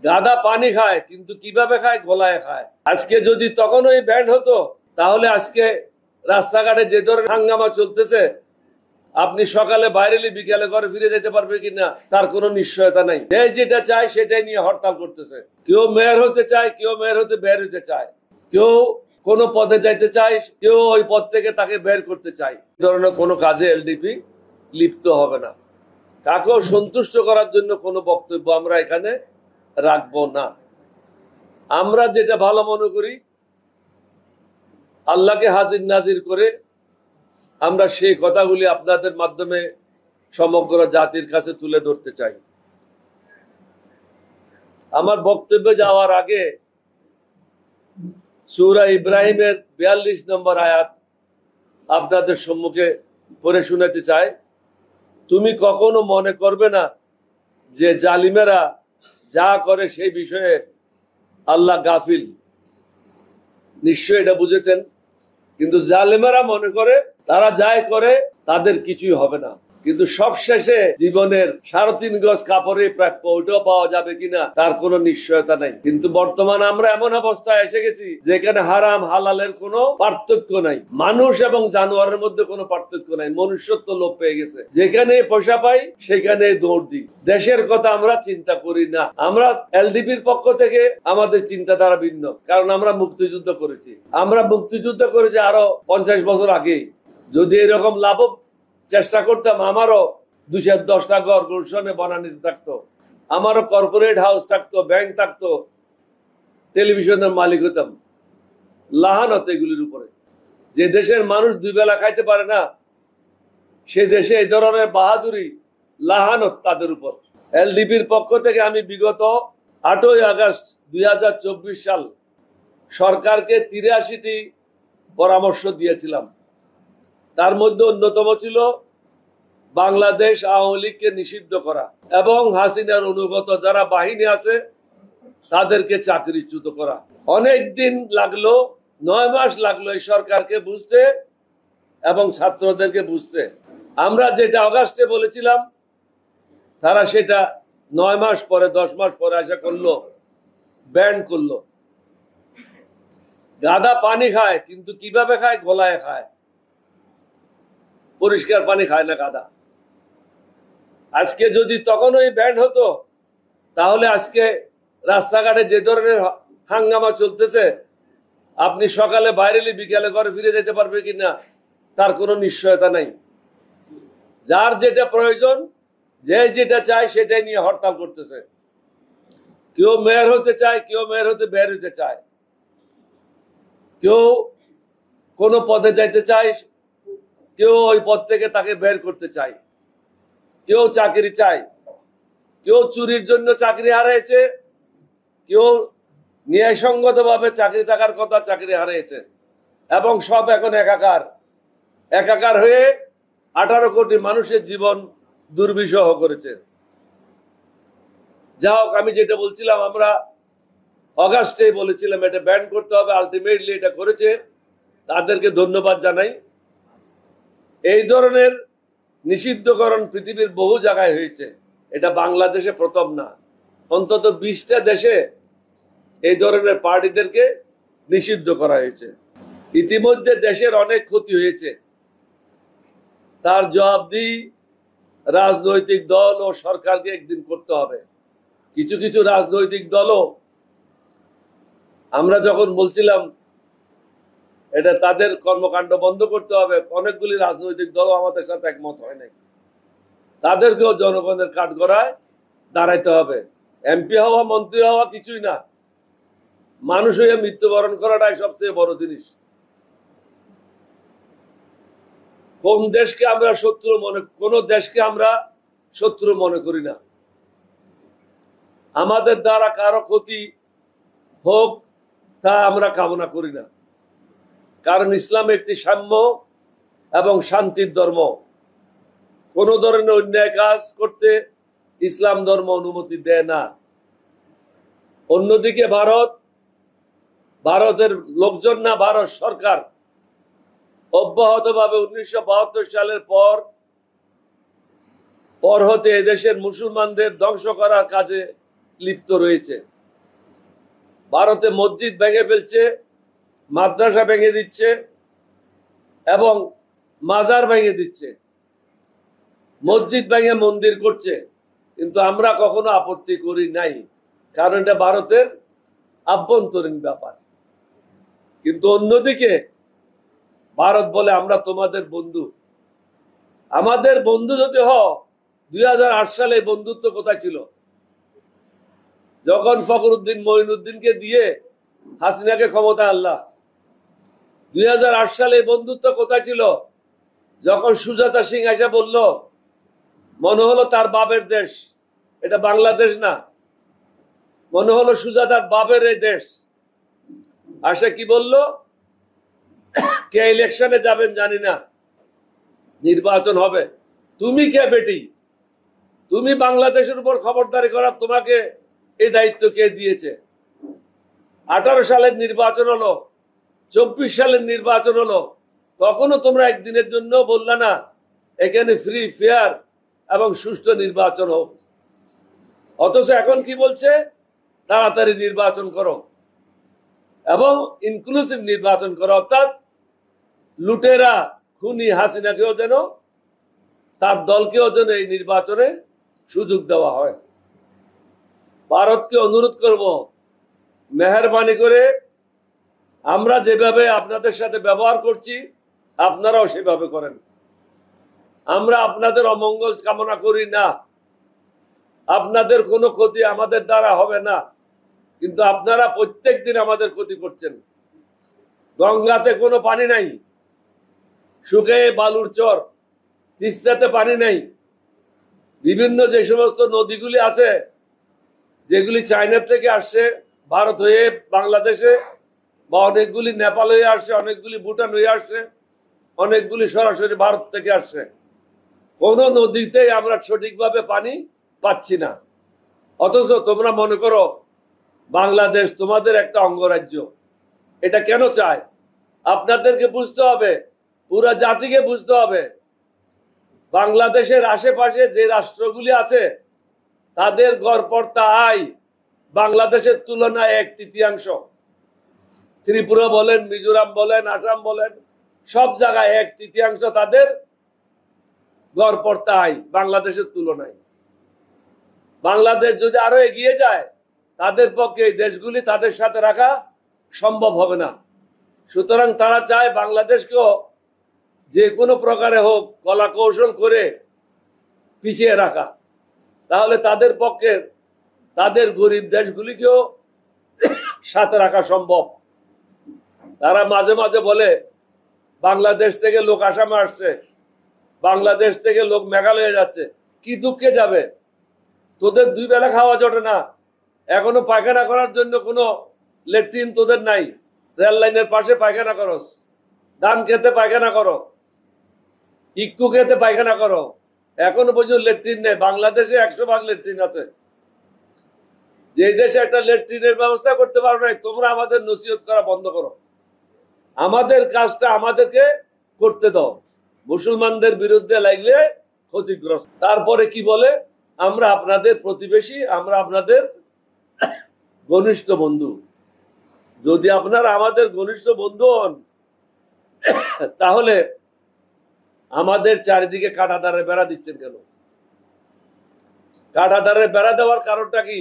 গাধা পানি খায় কিন্তু কিভাবে খায়? গলায় খায়। আজকে যদি তখন ওই ব্যান্ড হতো তাহলে আজকে রাস্তাঘাটে যে ধরনের হাঙ্গামা চলতেছে, আপনি সকালে বাইরেলি বিকালে ঘরে ফিরে যেতে পারবে কিনা তার কোনো নিশ্চয়তা নাই। যে যেটা চায় সেটাই নিয়ে হরতাল করতেছে। কেউ মেয়র হতে চায়, কেউ মেয়র হতে বের হতে চায়, কেউ কোনো পদে যাইতে চায়, কেউ ওই পদ থেকে তাকে বের করতে চায়। এই ধরনের কোনো কাজে এলডিপি লিপ্ত হবে না। কাকেও সন্তুষ্ট করার জন্য কোনো বক্তব্য আমরা এখানে রাখবো না। আমরা যেটা ভালো মনে করি, আল্লাহকে হাজির নাজির করে আমরা সেই কথাগুলি আপনাদের মাধ্যমে সমগ্র জাতির কাছে তুলে ধরতে চাই। আমার বক্তব্যে যাওয়ার আগে সূরা ইব্রাহিমের 42 নম্বর আয়াত আপনাদের সম্মুখে পড়ে শোনাতে চাই। তুমি কখনো মনে করবে না যে জালিমেরা যা করে সেই বিষয়ে আল্লাহ গাফিল। নিশ্চয় এটা বুঝেছেন। কিন্তু জালেমেরা মনে করে তারা যাই করে তাদের কিছুই হবে না, কিন্তু সবশেষে জীবনের 3.5 গজ কাপড়ে প্রাপ্য ওটাও পাওয়া যাবে কিনা তার কোনো নিশ্চয়তা নাই। কিন্তু বর্তমানে আমরা এমন অবস্থায় এসে গেছি যেখানে হারাম হালালের কোনো পার্থক্য নাই, মানুষ এবং জানোয়ারের মধ্যে কোনো পার্থক্য নাই। মনুষ্যত্ব লোপ পেয়ে গেছে। যেখানে পয়সা পাই সেখানে দৌড় দিই। দেশের কথা আমরা চিন্তা করি না। আমরা এলডিপির পক্ষ থেকে আমাদের চিন্তাধারা ভিন্ন, কারণ আমরা মুক্তিযুদ্ধ করেছি। আমরা মুক্তিযুদ্ধ করেছি আরো 50 বছর আগে। যদি এরকম লাভ চেষ্টা করতাম, আমারও 210টা ঘর গুলশনে বনানীতে থাকতো, আমারও কর্পোরেট হাউস থাকতো, ব্যাংক থাকতো, টেলিভিশনের মালিক হতাম। লাহানত এগুলির উপরে। যে দেশের মানুষ 2 বেলা খাইতে পারে না, সে দেশে এই ধরনের বাহাদুরি, লাহানত তাদের উপর। এলডিপির পক্ষ থেকে আমি বিগত 8ই আগস্ট 2024 সাল সরকারকে 83টি পরামর্শ দিয়েছিলাম। তার মধ্যে অন্যতম ছিল বাংলাদেশ আওয়ামী লীগকে নিষিদ্ধ করা এবং হাসিনার অনুগত যারা বাহিনী আছে তাদেরকে চাকরিচ্যুত করা। অনেক দিন লাগলো, 9 মাস লাগলো এই সরকারকে বুঝতে এবং ছাত্রদেরকে বুঝতে। আমরা যেটা অগাস্টে বলেছিলাম তারা সেটা 9 মাস পরে, 10 মাস পরে আশা করলো, ব্যান করলো। গাধা পানি খায় কিন্তু কিভাবে খায়? গলায় খায়। পরিষ্কার পানি খায় না গাধা। আজকে যদি তখন ওই ব্যান্ড হতো তাহলে আজকে রাস্তাঘাটে যে ধরনের হাঙ্গামা চলতেছে, আপনি সকালে বাইরেলি বিকালে ঘরে ফিরে যেতে পারবে কিনা তার কোনো নিশ্চয়তা নাই। যার যেটা প্রয়োজন, যে যেটা চায় সেটাই নিয়ে হরতাল করতেছে। কেউ মেয়র হতে চায়, কেউ মেয়র হতে বের হতে চায়, কেউ কোনো পদে যাইতে চায়, কেউ ওই পদ থেকে তাকে বের করতে চায়, কেউ চাকরি চায়, কেউ চুরির জন্য চাকরি হারিয়েছে, কেউ ন্যায়সঙ্গত ভাবে চাকরি থাকার কথা চাকরি হারিয়েছে, এবং সব এখন একাকার হয়ে 18 কোটি মানুষের জীবন দুর্বিষহ করেছে। যা হোক, আমি যেটা বলছিলাম, আমরা অগাস্টে বলেছিলাম এটা ব্যান করতে হবে, আলটিমেটলি এটা করেছে, তাদেরকে ধন্যবাদ জানাই। এই ধরনের নিষিদ্ধকরণ পৃথিবীর বহু জায়গায় হয়েছে, এটা বাংলাদেশে প্রথম না। অন্তত 20টা দেশে এই ধরনের পার্টিদেরকে নিষিদ্ধ করা হয়েছে। ইতিমধ্যে দেশের অনেক ক্ষতি হয়েছে, তার জবাবদিহি রাজনৈতিক দল ও সরকারকে একদিন করতে হবে। কিছু কিছু রাজনৈতিক দলও, আমরা যখন বলছিলাম এটা তাদের কর্মকাণ্ড বন্ধ করতে হবে, অনেকগুলি রাজনৈতিক দলও আমাদের সাথে একমত হয় নাই। তাদেরকেও জনগণের কাঠগড়ায় দাঁড়াইতে হবে। এমপি হওয়া, মন্ত্রী হওয়া কিছুই না, মানুষ হয়ে মৃত্যুবরণ করাটাই সবচেয়ে বড় জিনিস। কোন দেশকে আমরা শত্রু কোন দেশকে আমরা শত্রু মনে করি না। আমাদের দ্বারা কারো ক্ষতি হোক তা আমরা কামনা করি না, কারণ ইসলাম একটি সাম্য এবং শান্তির ধর্ম। কোন ধরনের অন্যায় কাজ করতে ইসলাম ধর্ম অনুমতি দেয় না। অন্যদিকে ভারতের লোকজন না, ভারত সরকার অব্যাহতভাবে 1972 সালের পর হতে এদেশের মুসলমানদের ধ্বংস করার কাজে লিপ্ত রয়েছে। ভারতে মসজিদ ভেঙে ফেলছে, মাদ্রাসা ভেঙে দিচ্ছে এবং মাজার ভেঙে দিচ্ছে, মসজিদ ভেঙে মন্দির করছে, কিন্তু আমরা কখনো আপত্তি করি নাই, কারণ এটা ভারতের আভ্যন্তরীণ ব্যাপার। কিন্তু অন্যদিকে ভারত বলে আমরা তোমাদের বন্ধু। আমাদের বন্ধু যদি হও, 2008 সালে বন্ধুত্ব কোথায় ছিল? যখন ফখরুদ্দিন মঈনুদ্দিনকে দিয়ে হাসিনাকে ক্ষমতা আনলা। 2008 সালে বন্ধুত্ব কোথায় ছিল? যখন সুজাতা সিং এসে বলল, মনে হলো তার বাপের দেশ, এটা বাংলাদেশ না, মনে হলো সুজাতার বাপের এই দেশ। আর সে কি বলল? কে ইলেকশনে যাবেন জানি না, নির্বাচন হবে। তুমি কে বেটি? তুমি বাংলাদেশের উপর খবরদারি করার তোমাকে এই দায়িত্ব কে দিয়েছে? 18 সালের নির্বাচন হলো, 24 সালের নির্বাচন হলো, কখনো তোমরা একদিনের জন্য বললা না এখানে ফ্রি ফেয়ার এবং সুষ্ঠু নির্বাচন হোক। অথচ এখন কি বলছে? তাড়াতাড়ি নির্বাচন করো এবং ইনক্লুসিভ নির্বাচন করো, অর্থাৎ লুটেরা খুনি হাসিনাকেও যেন, তার দলকেও যেন এই নির্বাচনে সুযোগ দেওয়া হয়। ভারতকে অনুরোধ করব, মেহরবানি করে আমরা যেভাবে আপনাদের সাথে ব্যবহার করছি আপনারাও সেভাবে করেন। আমরা আপনাদের অমঙ্গল কামনা করি না, আপনাদের কোনো ক্ষতি আমাদের দ্বারা হবে না, কিন্তু আপনারা প্রত্যেক দিন আমাদের ক্ষতি করছেন। গঙ্গাতে কোনো পানি নাই, শুকিয়ে বালুর চর। তিস্তাতে পানি নাই। বিভিন্ন যে সমস্ত নদীগুলি আছে, যেগুলি চায়না থেকে আসছে ভারত হয়ে বাংলাদেশে, বা অনেকগুলি নেপাল হয়ে আসছে, অনেকগুলি ভুটান হয়ে আসছে, অনেকগুলি সরাসরি ভারত থেকে আসছে, কোন নদীতেই আমরা সঠিকভাবে পানি পাচ্ছি না। অথচ তোমরা মনে করো বাংলাদেশ তোমাদের একটা অঙ্গরাজ্য। এটা কেন চায়? আপনাদেরকে বুঝতে হবে, পুরা জাতিকে বুঝতে হবে, বাংলাদেশের আশেপাশে যে রাষ্ট্রগুলি আছে তাদের গড়পড়তা আয় বাংলাদেশের তুলনায় 1/3। ত্রিপুরা বলেন, মিজোরাম বলেন, আসাম বলেন, সব জায়গায় 1/3 তাদের গড়পড়তা আয় বাংলাদেশের তুলনায়। বাংলাদেশ যদি আরো এগিয়ে যায়, তাদের পক্ষে এই দেশগুলি তাদের সাথে রাখা সম্ভব হবে না। সুতরাং তারা চায় বাংলাদেশকেও যে কোনো প্রকারে হোক কলা কৌশল করে পিছিয়ে রাখা, তাহলে তাদের পক্ষে তাদের গরিব দেশগুলিকেও সাথে রাখা সম্ভব। তারা মাঝে মাঝে বলে বাংলাদেশ থেকে লোক আসামে আসছে, বাংলাদেশ থেকে লোক মেঘালয়ে যাচ্ছে। কি দুঃখে যাবে? তোদের 2 বেলা খাওয়া জোটে না, এখনো পায়খানা করার জন্য কোনো ল্যাট্রিন তোদের নাই। রেল লাইনের পাশে পায়খানা করস, ধান খেতে পায়খানা করো, ইক্কু খেতে পায়খানা করো, এখনো পর্যন্ত ল্যাট্রিন নেই। বাংলাদেশে 100% ল্যাট্রিন আছে। যে দেশে একটা ল্যাট্রিনের ব্যবস্থা করতে পারো না, তোমরা আমাদের নসিহত করা বন্ধ করো, আমাদের কাজটা আমাদেরকে করতে দাও। মুসলমানদের বিরুদ্ধে লাগলে ক্ষতিগ্রস্ত। তারপরে কি বলে? আমরা আপনাদের প্রতিবেশী, আমরা আপনাদের ঘনিষ্ঠ বন্ধু। যদি আপনারা আমাদের ঘনিষ্ঠ বন্ধু হন, তাহলে আমাদের চারিদিকে কাঁটাতারের বেড়া দিচ্ছেন কেন? কাঁটাতারের বেড়া দেওয়ার কারণটা কি?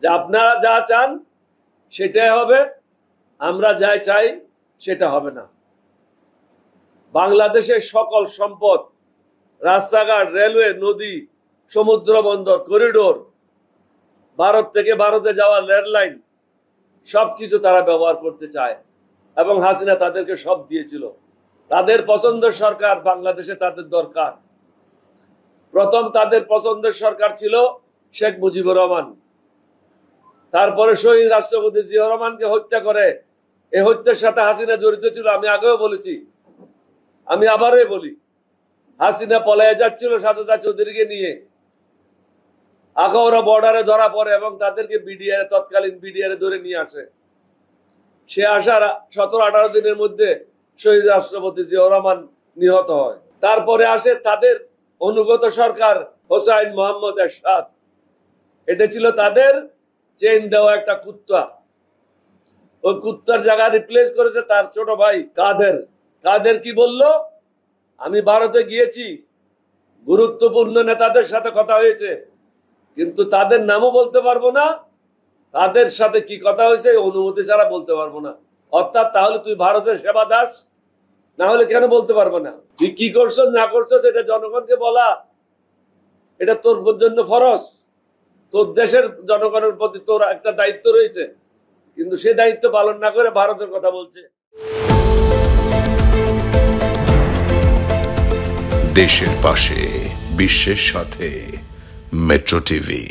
যে আপনারা যা চান সেটাই হবে, আমরা যা চাই সেটা হবে না। বাংলাদেশের সকল সম্পদ, রাস্তাঘাট, রেলওয়ে, নদী, সমুদ্র বন্দর, করিডোর, ভারত থেকে ভারতে যাওয়ার রেল লাইন, সবকিছু তারা ব্যবহার করতে চায় এবং হাসিনা তাদেরকে সব দিয়েছিল। তাদের পছন্দের সরকার বাংলাদেশে তাদের দরকার। প্রথম তাদের পছন্দের সরকার ছিল শেখ মুজিবুর রহমান। তারপরে শহীদ রাষ্ট্রপতি জিয়াউর রহমানকে হত্যা করে। এই হত্যার সাথে হাসিনা জড়িত ছিল। আমি আগেও বলেছি, আমি আবারও বলি, হাসিনা পলায়ে যাচ্ছিল সাজেদা চৌধুরীকে নিয়ে। আখাউড়া বর্ডারে ধরা পড়ে এবং তাদেরকে বিডিআর, তৎকালীন বিডিআর ধরে নিয়ে আসে। সে আসার 17-18 দিনের মধ্যে শহীদ রাষ্ট্রপতি জিয়াউর রহমান নিহত হয়। তারপরে আসে তাদের অনুগত সরকার হোসাইন মোহাম্মদ এরশাদ। এটা ছিল তাদের চেইন দেওয়া একটা কুত্তা। ওই কুত্তার জায়গায় রিপ্লেস করেছে তার ছোট ভাই কাদের। কাদের কি বলল, আমি ভারতে গিয়েছি, গুরুত্বপূর্ণ নেতাদের সাথে কথা হয়েছে, কিন্তু তাদের নামও বলতে পারবো না, তাদের সাথে কি কথা হয়েছে অনুমতি ছাড়া বলতে পারবো না। অর্থাৎ তাহলে তুই ভারতের সেবা দাস, না হলে কেন বলতে পারবো না? তুই কি করছো না করছো এটা জনগণকে বলা, এটা তোর জন্য ফরজ। তোর দেশের জনগণের প্রতি তোর একটা দায়িত্ব রয়েছে, কিন্তু সে দায়িত্ব পালন না করে ভারতের কথা বলছে। দেশের পাশে, বিশ্বের সাথে, মেট্রো টিভি।